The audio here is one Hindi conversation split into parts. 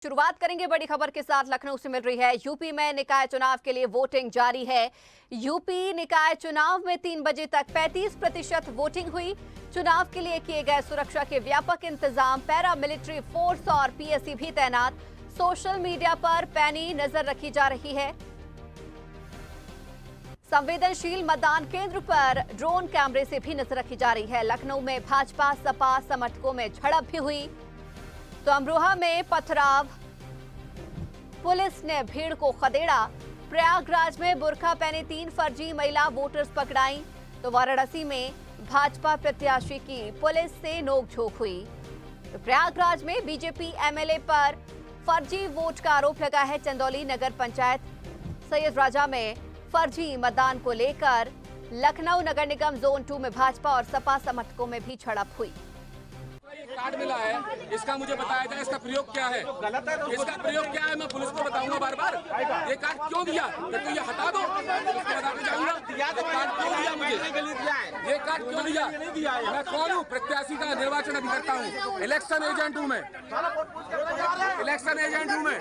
शुरुआत करेंगे बड़ी खबर के साथ। लखनऊ से मिल रही है। यूपी में निकाय चुनाव के लिए वोटिंग जारी है। यूपी निकाय चुनाव में 3 बजे तक 35% वोटिंग हुई। चुनाव के लिए किए गए सुरक्षा के व्यापक इंतजाम, पैरा मिलिट्री फोर्स और पीएससी भी तैनात। सोशल मीडिया पर पैनी नजर रखी जा रही है। संवेदनशील मतदान केंद्र पर ड्रोन कैमरे से भी नजर रखी जा रही है। लखनऊ में भाजपा सपा समर्थकों में झड़प भी हुई तो अमरोहा में पथराव, पुलिस ने भीड़ को खदेड़ा। प्रयागराज में बुर्का पहने 3 फर्जी महिला वोटर्स पकड़ाई तो वाराणसी में भाजपा प्रत्याशी की पुलिस से नोकझोंक हुई। तो प्रयागराज में बीजेपी एमएलए पर फर्जी वोट का आरोप लगा है। चंदौली नगर पंचायत सैयद राजा में फर्जी मतदान को लेकर लखनऊ नगर निगम जोन 2 में भाजपा और सपा समर्थकों में भी झड़प हुई। कार्ड मिला है, इसका मुझे बताया जाए इसका प्रयोग क्या है, इसका प्रयोग क्या है। मैं पुलिस को बताऊंगा बार बार ये कार्ड क्यों दिया, तो ये हटा दो, उसको बताते जाऊंगा कार्ड क्यों दिया मुझे, ये कार्ड क्यों दिया। मैं कौन हूँ? प्रत्याशी का निर्वाचन अभिकर्ता हूँ, इलेक्शन एजेंट हूँ मैं, इलेक्शन एजेंट हूँ मैं।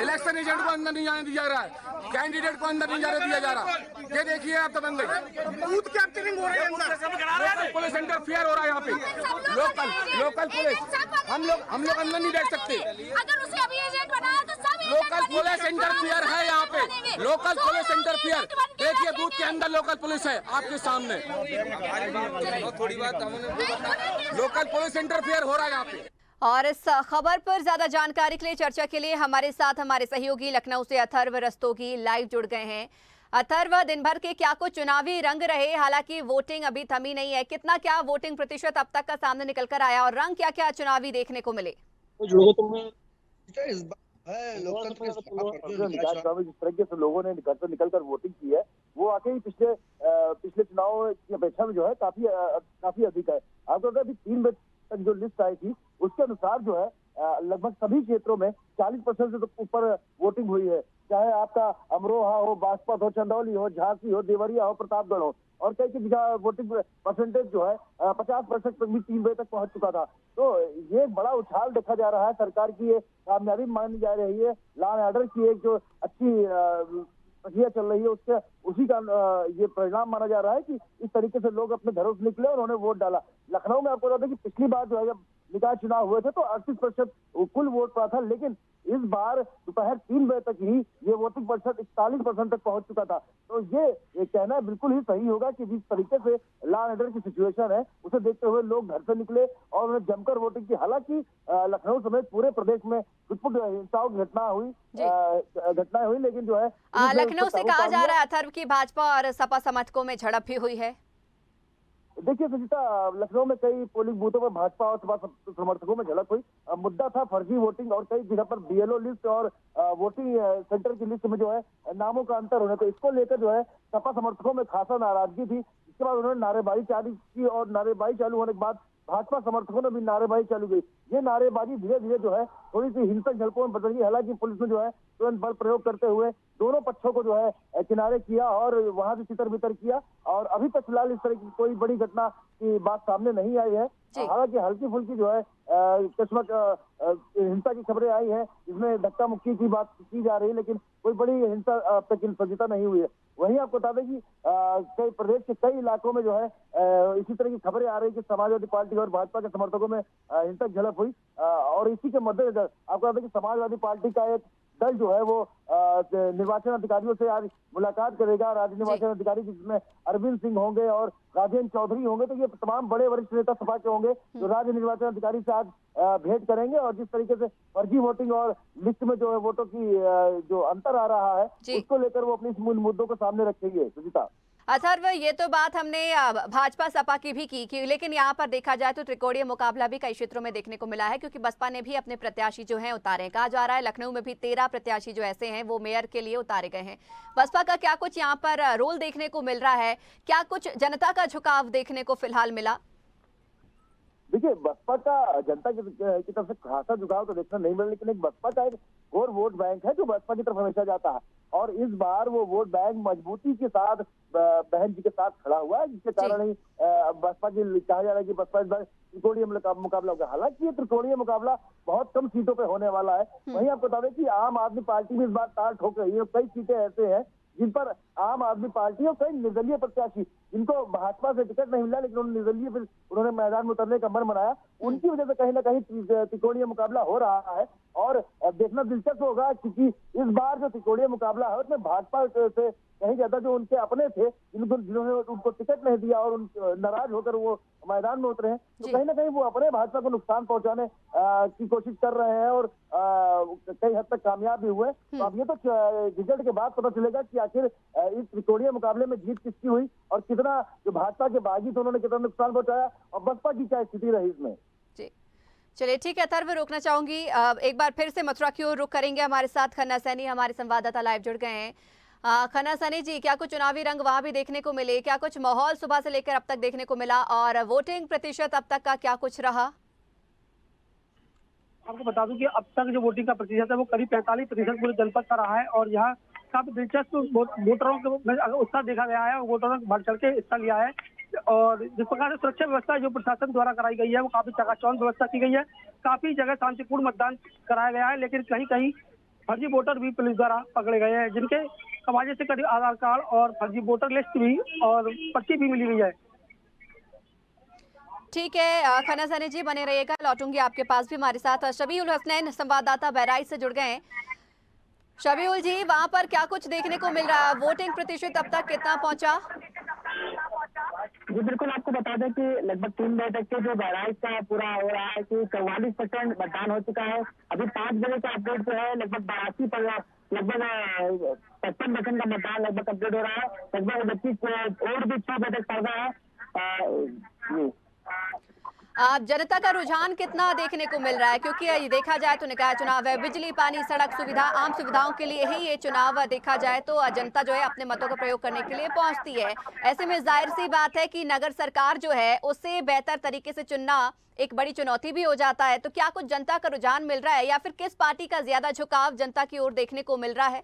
इलेक्शन एजेंट को अंदर नहीं जाने दिया रहा है, कैंडिडेट को अंदर नहीं जाने दिया जा रहा। ये देखिए आप तो बन गई बूथ कैप्चरिंग हो रही है, पुलिस इंटरफियर हो रहा है यहाँ पे। लोकल पुलिस, हम लोग अंदर नहीं बैठ सकते। अगर उसे अभी एजेंट बनाया तो सब लोकल पुलिस इंटरफियर है यहाँ पे, लोकल पुलिस इंटरफियर। देखिए बूथ के अंदर लोकल पुलिस है आपके सामने, थोड़ी बात लोकल पुलिस इंटरफियर हो रहा है यहाँ पे। और इस खबर पर ज्यादा जानकारी के लिए, चर्चा के लिए हमारे साथ हमारे सहयोगी लखनऊ से अथर्व रस्तोगी लाइव जुड़ गए हैं। अथर्व, दिन भर के क्या कुछ चुनावी रंग रहे? हालांकि वोटिंग अभी थमी नहीं है, कितना क्या वोटिंग प्रतिशत अब तक का सामने निकल कर आया और रंग क्या क्या चुनावी देखने को मिले? जिस तरीके से लोगों ने घर से निकलकर वोटिंग की है वो वाकई पिछले चुनाव की अपेक्षा में जो है काफी अधिक है। आपको पता है अभी 3 बजे तक जो लिस्ट आई थी उसके अनुसार जो है लगभग सभी क्षेत्रों में 40% से तो ऊपर वोटिंग हुई है। चाहे आपका अमरोहा हो, बागपत हो, चंदौली हो, झांसी हो, देवरिया हो, प्रतापगढ़ हो, और कई जगह वोटिंग परसेंटेज जो है 50% तक भी 3 बजे तक पहुंच चुका था। तो ये बड़ा उछाल देखा जा रहा है। सरकार की ये कामयाबी मानी जा रही है। लॉ एंड ऑर्डर की एक जो अच्छी प्रक्रिया चल रही है उसी का ये परिणाम माना जा रहा है कि इस तरीके से लोग अपने घरों से निकले और उन्होंने वोट डाला। लखनऊ में आपको बता दें कि पिछली बार जो है जब निकाय चुनाव हुए थे तो 38% कुल वोट पड़ा था, लेकिन इस बार दोपहर 3 बजे तक ही ये वोटिंग प्रतिशत 41% तक पहुंच चुका था। तो ये कहना बिल्कुल ही सही होगा कि जिस तरीके से लॉ एंड ऑर्डर की सिचुएशन है उसे देखते हुए लोग घर से निकले और उन्हें जमकर वोटिंग की। हालांकि लखनऊ समेत पूरे प्रदेश में छुटपुट हिंसाओं की घटनाएं हुई, लेकिन जो है लखनऊ से कहा जा रहा है अथर्व की भाजपा और सपा समर्थकों में झड़प भी हुई है। देखिए संजीता, लखनऊ में कई पोलिंग बूथों पर भाजपा और सपा समर्थकों में झड़प हुई। मुद्दा था फर्जी वोटिंग और कई जगह पर बीएलओ लिस्ट और वोटिंग सेंटर की लिस्ट में जो है नामों का अंतर होने, तो इसको लेकर जो है सपा समर्थकों में खासा नाराजगी थी। इसके बाद उन्होंने नारेबाजी चालू की और नारेबाजी चालू होने के बाद भाजपा समर्थकों ने भी नारेबाजी चालू की। ये नारेबाजी धीरे धीरे जो है थोड़ी सी हिंसक झड़पों में बदल गई। हालांकि पुलिस ने जो है तुरंत बल प्रयोग करते हुए दोनों पक्षों को जो है किनारे किया और वहां से तितर बितर किया, और अभी तक फिलहाल इस तरह की कोई बड़ी घटना की बात सामने नहीं आई है। हालांकि हल्की फुल्की जो है हिंसा की खबरें आई है, जिसमें धक्का मुक्की की बात की जा रही है, लेकिन कोई बड़ी हिंसा अब तक संजीता नहीं हुई है। वहीं आपको बता दें कि कई प्रदेश के कई इलाकों में जो है इसी तरह की खबरें आ रही है कि समाजवादी पार्टी और भाजपा के समर्थकों में हिंसक झड़प हुई, और इसी के मद्देनजर आपको बता दें कि समाजवादी पार्टी का एक दल जो है वो निर्वाचन अधिकारियों से आज मुलाकात करेगा। राज्य निर्वाचन अधिकारी जिसमें अरविंद सिंह होंगे और राजेंद्र चौधरी होंगे, तो ये तमाम बड़े वरिष्ठ नेता सपा के होंगे जो राज्य निर्वाचन अधिकारी से आज भेंट करेंगे और जिस तरीके से फर्जी वोटिंग और लिस्ट में जो है वोटों की जो अंतर आ रहा है उसको लेकर वो अपने इस मूल मुद्दों को सामने रखेंगे। सुजीता, अथर्व, ये तो बात हमने भाजपा सपा की भी की, लेकिन यहाँ पर देखा जाए तो त्रिकोणीय मुकाबला भी कई क्षेत्रों में देखने को मिला है, क्योंकि बसपा ने भी अपने प्रत्याशी जो हैं उतारे। कहा जा रहा है लखनऊ में भी 13 प्रत्याशी जो ऐसे हैं वो मेयर के लिए उतारे गए हैं। बसपा का क्या कुछ यहाँ पर रोल देखने को मिल रहा है? क्या कुछ जनता का झुकाव देखने को फिलहाल मिला? देखिए, बसपा का जनता की तरफ से खासा झुकाव तो देखना नहीं मिला, लेकिन एक बसपा का एक कोर वोट बैंक है जो बसपा की तरफ हमेशा जाता है, और इस बार वो वोट बैंक मजबूती के साथ बहन जी के साथ खड़ा हुआ है, जिसके कारण ही बसपा की कहा जा रहा है कि बसपा इस बार त्रिकोणीय मुकाबला होगा। हालांकि ये त्रिकोणीय मुकाबला बहुत कम सीटों पे होने वाला है। वहीं आपको बता दें कि आम आदमी पार्टी भी इस बार ताल ठोक रही है। कई सीटें ऐसे हैं जिन पर आम आदमी पार्टी और कई निर्दलीय प्रत्याशी जिनको भाजपा से टिकट नहीं मिला, लेकिन उन्होंने मैदान में उतरने का मन बनाया, उनकी वजह से कहीं ना कहीं त्रिकोणीय मुकाबला हो रहा है। और देखना दिलचस्प होगा, क्योंकि इस बार जो त्रिकोणीय मुकाबला है उसमें भाजपा से कहीं ज्यादा जो उनके अपने थे, जिन्होंने उनको टिकट नहीं दिया और नाराज होकर वो मैदान में उतरे हैं, तो कहीं ना कहीं वो अपने भाजपा को नुकसान पहुंचाने की कोशिश कर रहे हैं और कई हद तक कामयाब भी हुए। तो अब ये तो रिजल्ट के बाद पता चलेगा कि आखिर इस त्रिकोणीय मुकाबले में जीत किसकी हुई और कितना जो भाजपा के बागी थे उन्होंने कितना नुकसान पहुंचाया और बसपा की क्या स्थिति रही इसमें। जी चलिए ठीक है, अथर्व रोकना चाहूंगी, एक बार फिर से मथुरा की ओर रुख करेंगे। हमारे साथ खन्ना सैनी हमारे संवाददाता लाइव जुड़ गए हैं। खन्ना सैनी जी, क्या कुछ चुनावी रंग वहां भी देखने को मिले, क्या कुछ माहौल सुबह से लेकर अब तक देखने को मिला और वोटिंग प्रतिशत अब तक का क्या कुछ रहा? आपको बता दूं कि अब तक जो वोटिंग का प्रतिशत है वो करीब 45% पूरे जनपद का रहा है और यहाँ काफी दिलचस्प वोटरों के उत्साह देखा गया है और वोटरों ने बढ़ चढ़ के हिस्सा लिया है। और जिस प्रकार से सुरक्षा व्यवस्था जो प्रशासन द्वारा कराई गई है वो काफी चकाचौंध व्यवस्था की गई है। काफी जगह शांतिपूर्ण मतदान कराया गया है, लेकिन कहीं कहीं फर्जी वोटर भी पुलिस द्वारा पकड़े गए हैं, जिनके हवाले से करीब आधार कार्ड और फर्जी वोटर लिस्ट भी और पर्ची भी मिली हुई है। ठीक है खन्ना सैनी जी, बने रहिएगा, लौटूंगी आपके पास भी। हमारे साथ शबीउल हसनैन संवाददाता बहराइच से जुड़ गए हैं। शबीउल जी, वहां पर क्या कुछ देखने को मिल रहा है, वोटिंग प्रतिशत अब तक कितना पहुंचा? जी बिल्कुल, आपको बता दें कि लगभग 3 बजे तक के जो बहराइच का पूरा हो रहा है कि 44% मतदान हो चुका है। अभी 5 बजे का अपडेट जो है लगभग 55% का मतदान लगभग अपडेट हो रहा है। लगभग 25 और भी 6 बजे तक पड़ रहा है। जनता का रुझान कितना देखने को मिल रहा है, क्योंकि ये देखा जाए तो निकाय चुनाव है, बिजली पानी सड़क सुविधा आम सुविधाओं के लिए ही ये चुनाव देखा जाए तो जनता जो है अपने मतों का प्रयोग करने के लिए पहुंचती है। ऐसे में जाहिर सी बात है कि नगर सरकार जो है उसे बेहतर तरीके से चुनना एक बड़ी चुनौती भी हो जाता है। तो क्या कुछ जनता का रुझान मिल रहा है या फिर किस पार्टी का ज्यादा झुकाव जनता की ओर देखने को मिल रहा है?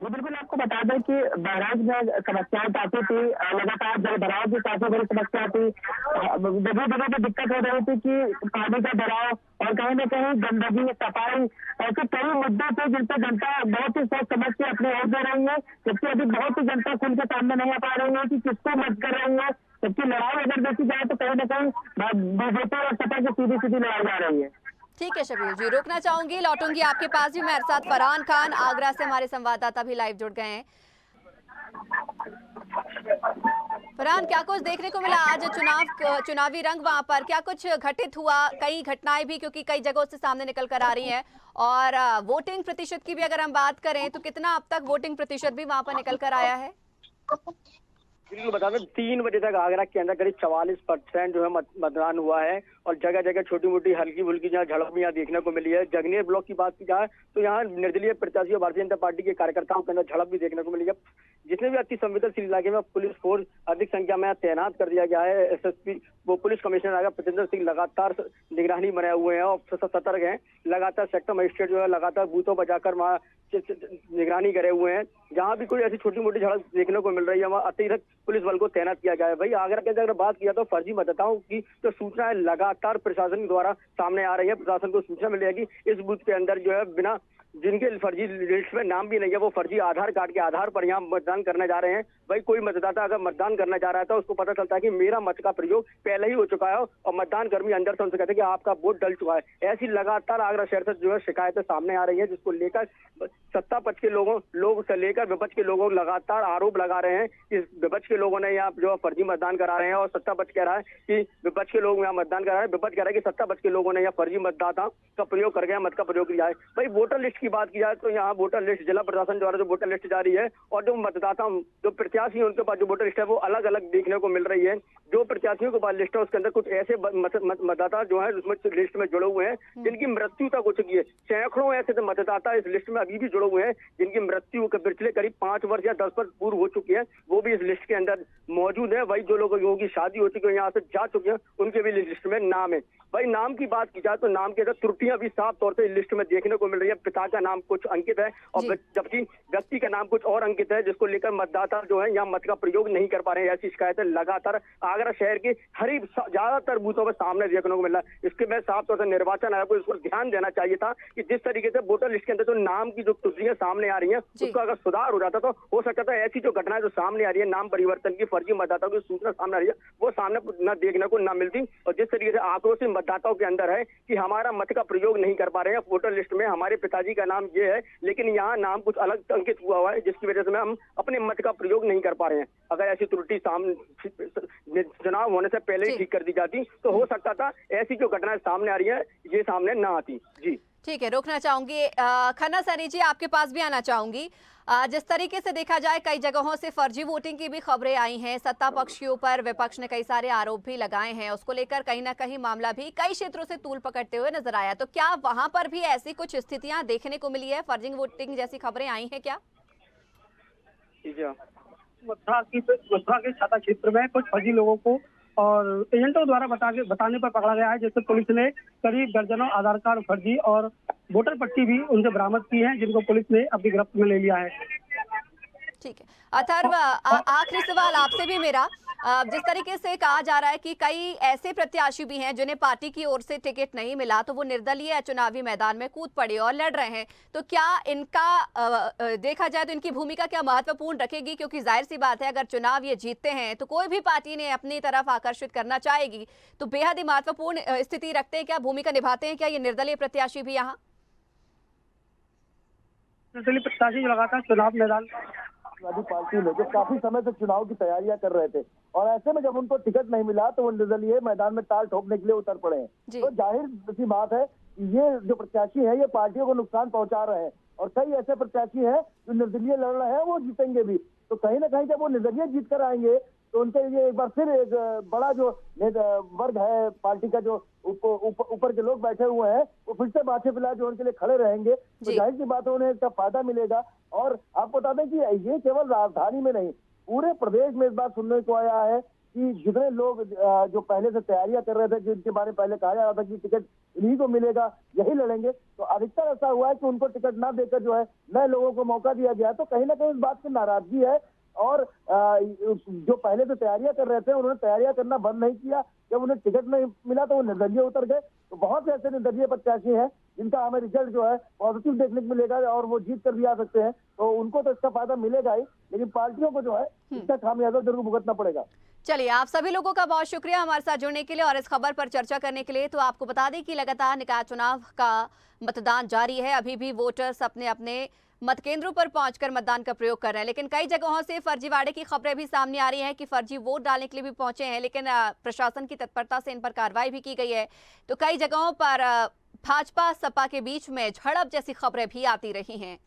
जी बिल्कुल, आपको बता दें कि बहराइच में समस्याएं काफी थी, लगातार जल भराव की काफी बड़ी समस्या थी। जगह जगह पे दिक्कत हो रही थी कि पानी का भराव और कहीं न कहीं गंदगी, सफाई, ऐसे कई मुद्दे थे जिन पर जनता बहुत ही सोच समझ के अपने वोट दे रही है। जबकि अभी बहुत ही जनता खुल के सामने नहीं आ पा रही है कि किसको मत कर रही है। जबकि लड़ाई अगर देखी जाए तो कहीं न कहीं बीजेपी और सपा की सीधी सीधी लड़ाई जा रही है। ठीक है शबीर जी, रोकना चाहूंगी, लौटूंगी आपके पास भी। मेरे साथ फरहान खान आगरा से हमारे संवाददाता भी लाइव जुड़ गए हैं। फरहान, क्या कुछ देखने को मिला आज चुनावी रंग वहां पर, क्या कुछ घटित हुआ? कई घटनाएं भी क्योंकि कई जगहों से सामने निकल कर आ रही हैं और वोटिंग प्रतिशत की भी अगर हम बात करें तो कितना अब तक वोटिंग प्रतिशत भी वहां पर निकल कर आया है? बिल्कुल बता दें, 3 बजे तक आगरा के अंदर करीब 44% जो है मतदान हुआ है और जगह जगह छोटी मोटी हल्की फुल्की जहाँ झड़पियां देखने को मिली है। जगनेर ब्लॉक की बात की जाए तो यहाँ निर्दलीय प्रत्याशी और भारतीय जनता पार्टी के कार्यकर्ताओं के अंदर झड़प भी देखने को मिली है। जितने भी अति संवेदनशील इलाके में पुलिस फोर्स अधिक संख्या में तैनात कर दिया गया है। एसएसपी वो पुलिस कमिश्नर आगा प्रतेंद्र सिंह लगातार निगरानी बनाए हुए हैं और सतर्क हैं। लगातार सेक्टर मजिस्ट्रेट जो है लगातार बूथों पर जाकर वहाँ निगरानी करे हुए हैं। जहाँ भी कोई ऐसी छोटी मोटी झड़प देखने को मिल रही है वहाँ अतिरिक्त पुलिस बल को तैनात किया गया है। भाई आगरा के अगर बात किया तो फर्जी मतदाताओं की तो सूचनाएं लगातार प्रशासन द्वारा सामने आ रही है। प्रशासन को सूचना मिल रही है कि इस बूथ के अंदर जो है बिना जिनके फर्जी लिस्ट में नाम भी नहीं है वो फर्जी आधार कार्ड के आधार पर यहाँ मतदान करने जा रहे हैं। भाई कोई मतदाता अगर मतदान करना जा रहा है तो उसको पता चलता है कि मेरा मत का प्रयोग पहले ही हो चुका है और मतदान कर्मी अंदर से उनसे कहते हैं कि आपका वोट डल चुका है। ऐसी लगातार आगरा शहर से जो है शिकायतें सामने आ रही है, जिसको लेकर सत्ता पक्ष के लोग से लेकर विपक्ष के लोगों लगातार आरोप लगा रहे हैं कि विपक्ष के लोगों ने यहाँ जो फर्जी मतदान करा रहे हैं और सत्ता पक्ष कह रहा है कि विपक्ष के लोग यहाँ मतदान करा रहे हैं। विपक्ष कह रहा है कि सत्ता पक्ष के लोगों ने यहाँ फर्जी मतदाता का प्रयोग करके मत का प्रयोग किया है। भाई वोटर लिस्ट की बात की जाए तो यहाँ वोटर लिस्ट जिला प्रशासन द्वारा जो वोटर लिस्ट जारी है और जो मतदाता जो प्रत्याशी हैं उनके पास जो वोटर लिस्ट है वो अलग अलग देखने को मिल रही है। जो प्रत्याशियों के पास लिस्ट है उसके अंदर कुछ ऐसे मतदाता जो है उसमें लिस्ट में जुड़े हुए हैं जिनकी मृत्यु तक हो चुकी है। सैकड़ों ऐसे मतदाता इस लिस्ट में अभी भी जुड़े हुए हैं जिनकी मृत्यु पिछले करीब 5 वर्ष या 10 वर्ष पूर्व हो चुकी है, वो भी इस लिस्ट के अंदर मौजूद है। वही जो लोगों की शादी हो चुकी है यहाँ से जा चुके हैं उनके भी लिस्ट में नाम है। भाई नाम की बात की जाए तो नाम के अंदर त्रुटियां भी साफ तौर से लिस्ट में देखने को मिल रही है। पिता का नाम कुछ अंकित है और जबकि व्यक्ति का नाम कुछ और अंकित है, जिसको लेकर मतदाता जो है यहाँ मत का प्रयोग नहीं कर पा रहे हैं। ऐसी शिकायतें लगातार आगरा शहर के ज्यादातर बूथों में सामने देखने को मिल रहा है। इसके में साफ तौर से निर्वाचन आयोग को इस पर ध्यान देना चाहिए था कि जिस तरीके से वोटर लिस्ट के अंदर जो नाम की जो त्रुटियां सामने आ रही है उसका अगर सुधार हो जाता तो हो सकता था ऐसी जो घटनाएं जो सामने आ रही है, नाम परिवर्तन की फर्जी मतदाताओं की सूचना सामने आ रही है, वो सामने न देखने को न मिलती। और जिस तरीके से आक्रोशित मतदाताओं के अंदर है कि हमारा मत का प्रयोग नहीं कर पा रहे हैं, वोटर लिस्ट में हमारे पिताजी का नाम ये है लेकिन यहाँ नाम कुछ अलग अंकित हुआ है जिसकी वजह से हम अपने मत का प्रयोग नहीं कर पा रहे हैं। अगर ऐसी त्रुटि सामने चुनाव होने से पहले ही ठीक कर दी जाती तो हो सकता था ऐसी जो घटनाएं सामने आ रही है ये सामने न आती। जी ठीक है, रोकना चाहूंगी खन्ना सैनी जी, आपके पास भी आना चाहूंगी। जिस तरीके से देखा जाए कई जगहों से फर्जी वोटिंग की भी खबरें आई हैं, सत्ता पक्ष के ऊपर विपक्ष ने कई सारे आरोप भी लगाए हैं, उसको लेकर कहीं ना कहीं मामला भी कई क्षेत्रों से तूल पकड़ते हुए नजर आया। तो क्या वहां पर भी ऐसी कुछ स्थितियां देखने को मिली है, फर्जी वोटिंग जैसी खबरें आई हैं क्या? मथुरा के छाता क्षेत्र में कुछ फर्जी लोगों को और एजेंटों द्वारा बताने पर पकड़ा गया है, जिससे पुलिस ने करीब दर्जनों आधार कार्ड फर्जी और वोटर पट्टी भी उनसे बरामद की है, जिनको पुलिस ने अपनी गिरफ्त में ले लिया है। ठीक है अथर्व, आखिरी सवाल आपसे भी मेरा, जिस तरीके से कहा जा रहा है कि कई ऐसे प्रत्याशी भी हैं जिन्हें पार्टी की ओर से टिकट नहीं मिला तो वो निर्दलीय चुनावी मैदान में कूद पड़े और लड़ रहे हैं, तो क्या इनका देखा जाए तो इनकी भूमिका क्या महत्वपूर्ण रखेगी? क्योंकि जाहिर सी बात है अगर चुनाव ये जीतते हैं तो कोई भी पार्टी ने अपनी तरफ आकर्षित करना चाहेगी, तो बेहद ही महत्वपूर्ण स्थिति रखते हैं क्या, भूमिका निभाते हैं क्या ये निर्दलीय प्रत्याशी भी यहाँ? निर्दलीय प्रत्याशी लगातार चुनाव मैदान पार्टी में जो काफी समय से चुनाव की तैयारियां कर रहे थे और ऐसे में जब उनको टिकट नहीं मिला तो वो निर्दलीय मैदान में ताल ठोकने के लिए उतर पड़े हैं। तो जाहिर सी बात है ये जो प्रत्याशी है ये पार्टियों को नुकसान पहुंचा रहे हैं और कई ऐसे प्रत्याशी हैं जो निर्दलीय लड़ रहे हैं वो जीतेंगे भी। तो कहीं ना कहीं जब वो निर्दलीय जीत कर आएंगे तो उनके लिए एक बार फिर एक बड़ा जो वर्ग है पार्टी का जो ऊपर के लोग बैठे हुए हैं वो फिर से बाछे पिला जो उनके लिए खड़े रहेंगे, तो जाहिर सी बात है उन्हें इसका फायदा मिलेगा। और आपको बता दें कि ये केवल राजधानी में नहीं पूरे प्रदेश में इस बात सुनने को आया है कि जितने लोग जो पहले से तैयारियां कर रहे थे, जिनके बारे में पहले कहा जा रहा था कि टिकट इन्हीं को मिलेगा, यही लड़ेंगे, तो अधिकतर ऐसा हुआ है कि उनको टिकट ना देकर जो है नए लोगों को मौका दिया गया। तो कहीं ना कहीं इस बात की नाराजगी है और जो पहले से तैयारियां कर रहे थे उन्होंने तैयारियां करना बंद नहीं किया। जब उन्हें टिकट नहीं मिला तो वो निर्दलीय उतर गए। तो बहुत से ऐसे निर्दलीय प्रत्याशी हैं जिनका हमें रिजल्ट जो है पॉजिटिव देखने को मिलेगा और वो जीत कर भी आ सकते हैं, तो उनको तो इसका फायदा मिलेगा ही, लेकिन पार्टियों को जो है इसका खामियाजा जरूर भुगतना पड़ेगा। चलिए, आप सभी लोगों का बहुत शुक्रिया हमारे साथ जुड़ने के लिए और इस खबर पर चर्चा करने के लिए। तो आपको बता दें कि लगातार निकाय चुनाव का मतदान जारी है, अभी भी वोटर्स अपने अपने मत केंद्रों पर पहुंचकर मतदान का प्रयोग कर रहे हैं, लेकिन कई जगहों से फर्जीवाड़े की खबरें भी सामने आ रही हैं कि फर्जी वोट डालने के लिए भी पहुंचे हैं, लेकिन प्रशासन की तत्परता से इन पर कार्रवाई भी की गई है। तो कई जगहों पर भाजपा सपा के बीच में झड़प जैसी खबरें भी आती रही हैं।